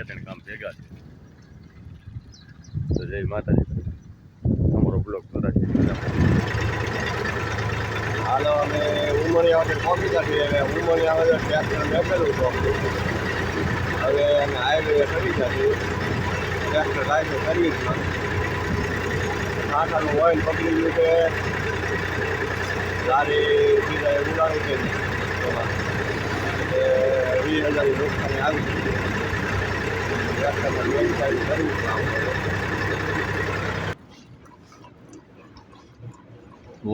ત્રણ કામ ભેગા છે. તો જય માતાજી. અમારો બ્લોગ થોડા છે. હાલો અમે ઉમરિયા વગર પહોંચી જઈએ. હવે ઉમરિયા વગર ટ્રેક્ટર બેઠેલું તો હવે અમે હાઈવે કરી જઈએ. ટ્રેક્ટર હાઈવે સર્વિસમાં ટાટાનું ઓઇલ પકડી ગયું છે. ગાડી બીજા ઉડાડું છે એમાં એટલે 20,000 નુકસાની આવી ગઈ. ટ્રેક્ટરમાં મેન સાઈડ સર્વિસમાં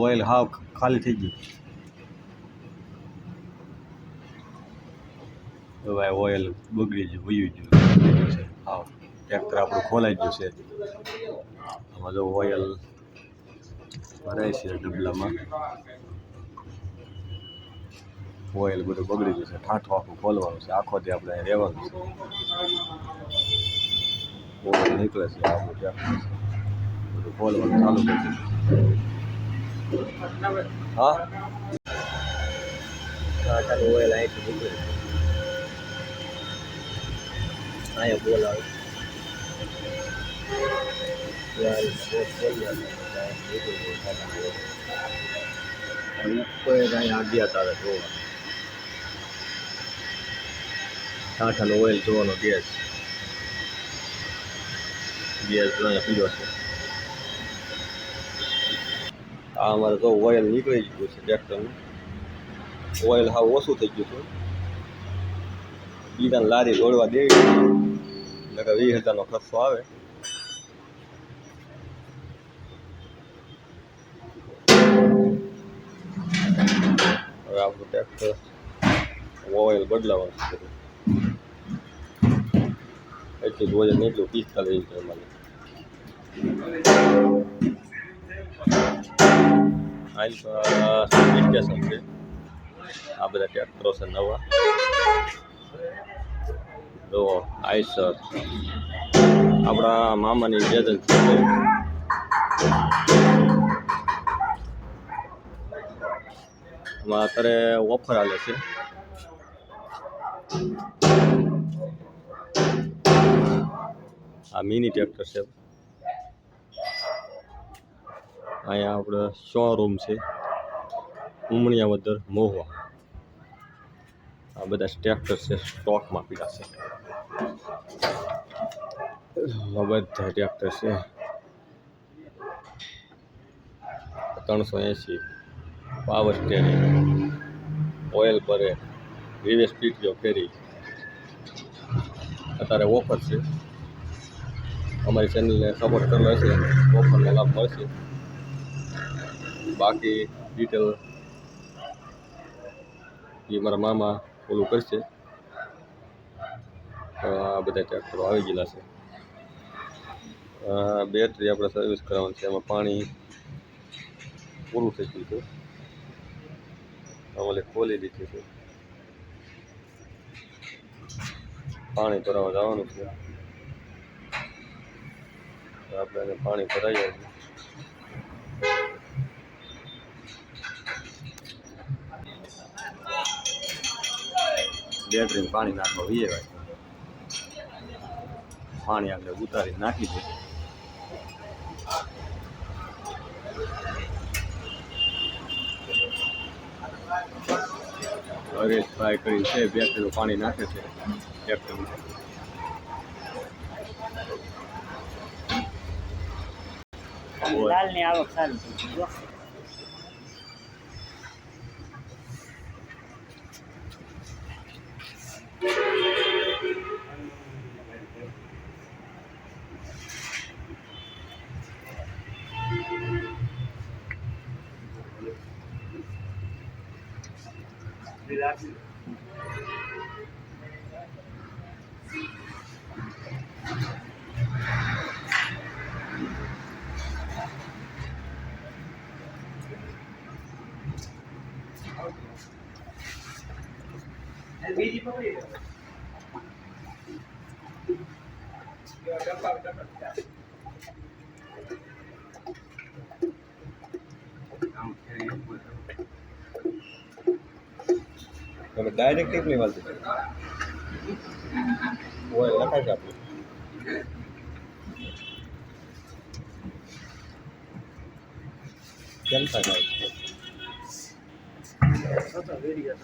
ઓઇલ હાવ ખાલી થઈ ગયું. હવે ઓઇલ બગડી ગયું, વયું ગયું છે. હાવ ટ્રેક્ટર આપણું ખોલાઈ ગયું છે. આમાં જો ઓઇલ ભરાય છે ડબલામાં. ઓઇલ બધું બગડી ગયું છે. ઠાઠું આખું ખોલવાનું છે. આખો દી આપણે રહેવાનું છે. ઓઇલ નીકળે છે. આપણું ટ્રેક્ટર બધું ખોલવાનું ચાલુ કરી દીધું. હા ટાટાનું ઓઇલ અહીંથી નીકળે છે. અહીંયા બોલાવે ઉપર અહીંયા આગ્યા તારે જોવા ટાટાનું ઓઇલ જોવાનો ગેસ અહીંયા પીડો છે. આ અમારે તો ઓઇલ નીકળી ગયું છે ટ્રેક્ટરનું. ઓઇલ હાવ ઓછું થઈ ગયું છે. બીજાને લારી દોડવા દેવી એટલે 20,000નો ખર્ચો આવે. હવે આપણું ટ્રેક્ટર ઓઇલ બદલાવાનું છે. એટલું જ વજન એટલું 45 ઇંચ અમારે. સ્ટેશન છે. આ બધા ટ્રેક્ટરો છે નવા. તો આઈસર આપણા મામાની એજન્સી છે. એમાં અત્યારે ઓફર આવે છે. આ મિની ટ્રેક્ટર છે. અહીંયા આપણે શોરૂમ છે ઉમણિયાવદર મહુવા. આ બધા ટ્રેક્ટર છે સ્ટોકમાં પીડા છે. બધા ટ્રેક્ટર છે 380 પાવર સ્ટેરિંગ ઓઇલ ભરે રિવર્સ પીટીઓ ફેરી. અત્યારે ઓફર છે. અમારી ચેનલને સપોર્ટ કરવો હશે ઓફરનો લાભ મળશે. બાકી ડિટેલ એ મારા મામા ઓલું કરશે. આ બધા ટ્રેક્ટરો આવી ગયેલા છે. બેટરી આપણે સર્વિસ કરાવવાની છે. એમાં પાણી પૂરું થઈ ગયું છે. અમારે ખોલી દીધી છે. પાણી ભરાવા જવાનું છે. આપણે એને પાણી ભરાઈ આવ્યું. બેટરીને પાણી નાખવા વીએ ભાઈ. પાણી આપણે ઉતારી નાખી દે. હરેશ ફ્રાય કરીને છે. બેટરીનું પાણી નાખે છે ટ્રેક્ટરમાં. લાલની આવક સારી થઈ ગઈ. બીજી પકડી ડાયરેક્ટ ટીપ નહીં મળતી. ઓઇલ લખાય છે આપણે કેમ થાય સતો વિડીયો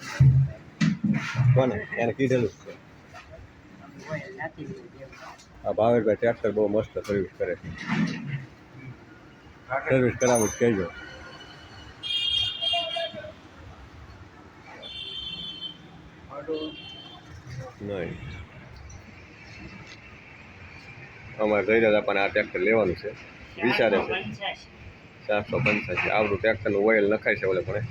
કોને એને કીધેલું જ છે હોય નાખી દીધું આ ભાવેશભાઈ ટ્રેક્ટર બહુ મસ્ત સર્વિસ કરે છે સર્વિસ કરાવું જ કહેજો નહીં અમારે જઈ રહ્યા પણ આ ટ્રેક્ટર લેવાનું છે વિચારે છે 485 આવડું ટ્રેક્ટરનું ઓઇલ નખાય છે ઓલે પણ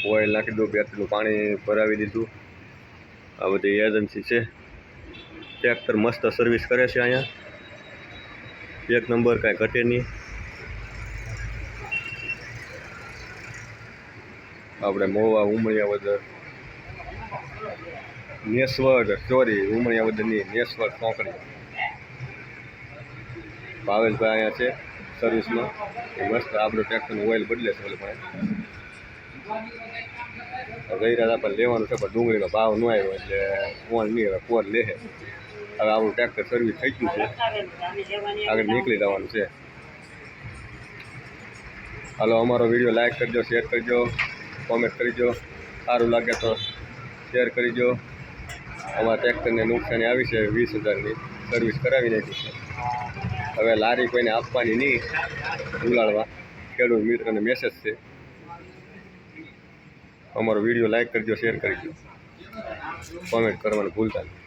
ઓઇલ નાખી દઉં બેટરીનું પાણી ભરાવી દીધું આ બધી એજન્સી છે ટ્રેક્ટર મસ્ત સર્વિસ કરે છે અહીંયા એક નંબર કાંઈ ઘટે નહીં આપણે મોવા ઉમરિયાવદર નેસવડ સોરી ઉમરિયાવદરની નેસવડ ચોકડી ભાવેશભાઈ અહીંયા છે સર્વિસમાં એ મસ્ત આપણું ટ્રેક્ટરનું ઓઇલ બદલે છે ઓલે પણ ગઈ રાત આપણે લેવાનું છે પણ ડુંગળીનો ભાવ ન આવ્યો એટલે કોણ નહીં હવે કોણ લે હવે આપણું ટ્રેક્ટર સર્વિસ થઈ ગયું છે આગળ નીકળી જવાનું છે હાલો અમારો વિડીયો લાઈક કરજો શેર કરજો કોમેન્ટ કરજો સારું લાગે તો શેર કરજો અમારા ટ્રેક્ટરને નુકસાની આવી છે 20,000ની સર્વિસ કરાવી નાખી છે હવે લારી કોઈને આપવાની નહીં ઉલાળવા ખેડૂત મિત્રને મેસેજ છે અમારો વિડીયો લાઈક કરજો શેર કરજો કોમેન્ટ કરવાનું ભૂલતા નહીં